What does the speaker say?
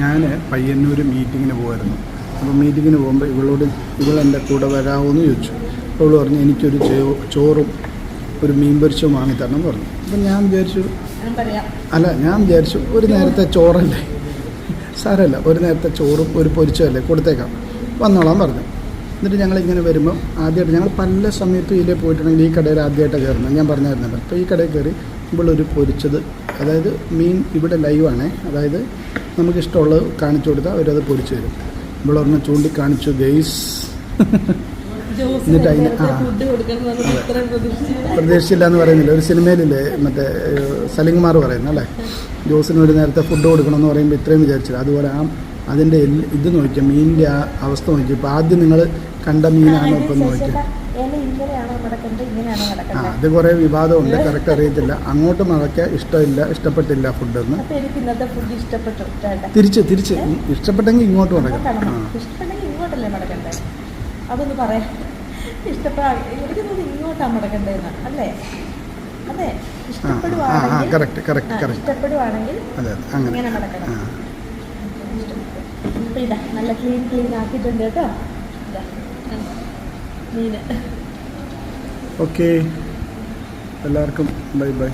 ഞാൻ പയ്യന്നൂർ മീറ്റിങ്ങിന് പോകുമായിരുന്നു. അപ്പോൾ മീറ്റിങ്ങിന് പോകുമ്പോൾ ഇവളെൻ്റെ കൂടെ വരാമെന്ന് ചോദിച്ചു. അപ്പോൾ അവൾ പറഞ്ഞു എനിക്കൊരു ചോറും ഒരു മീൻ പൊരിച്ചതും വാങ്ങിത്തരണം എന്ന് പറഞ്ഞു. അപ്പം ഞാൻ വിചാരിച്ചു ഒരു നേരത്തെ ചോറല്ലേ, സാരമല്ല, ഒരു നേരത്തെ ചോറും ഒരു പൊരിച്ചതല്ലേ കൊടുത്തേക്കാം, വന്നോളാൻ പറഞ്ഞു. എന്നിട്ട് ഞങ്ങളിങ്ങനെ വരുമ്പം ആദ്യമായിട്ട് ഞങ്ങൾ പല സമയത്തും ഇതിലേ പോയിട്ടുണ്ടെങ്കിൽ ഈ കടയിൽ ആദ്യമായിട്ടാണ് കയറുന്നത്, ഞാൻ പറഞ്ഞായിരുന്നല്ലോ. അപ്പോൾ ഈ കടയിൽ കയറി ഇവളൊരു പൊരിച്ചത്, അതായത് മീൻ ഇവിടെ ലൈവാണേ, അതായത് നമുക്കിഷ്ടമുള്ളത് കാണിച്ചു കൊടുത്താൽ അവരത് പൊരിച്ചു തരും. ഇവളൊരെണ്ണം ചൂണ്ടിക്കാണിച്ചു ഗെയ്സ്. എന്നിട്ട് അതിന് പ്രതീക്ഷിച്ചില്ല എന്ന് പറയുന്നില്ല, ഒരു സിനിമയിലില്ലേ മറ്റേ സലിംകുമാർ പറയുന്നത് അല്ലേ, ജോസിന് ഒരു നേരത്തെ ഫുഡ് കൊടുക്കണമെന്ന് പറയുമ്പോൾ ഇത്രയും വിചാരിച്ചത്. അതുപോലെ അതിൻ്റെ ഇത് നോക്കിയാൽ മീനിൻ്റെ ആ അവസ്ഥ നോക്കി. ഇപ്പോൾ ആദ്യം നിങ്ങൾ കണ്ട മീനാണോ ഇപ്പം നോക്കിയാൽ അത് കുറേ വിവാദമുണ്ട്, കറക്റ്റ് അറിയത്തില്ല. അങ്ങോട്ട് മടക്കാൻ ഇഷ്ടപ്പെട്ടില്ല ഫുഡൊന്ന്. തിരിച്ച് ഇഷ്ടപ്പെട്ടെങ്കിൽ ഇങ്ങോട്ട് മടക്കാം. അതൊന്ന് പറയാം. ഇങ്ങോട്ടാണ് മടക്കണ്ടേന്ന് അല്ലേ? അതെ, ഇഷ്ടപ്പെടുവാണെങ്കിൽ അങ്ങനെ മടക്കണം. ഇപ്പൊ ഇതാ നല്ല ക്ലീൻ ആക്കിയിട്ടുണ്ട് കേട്ടോ. ഓക്കെ, എല്ലാവർക്കും ബൈ ബൈ.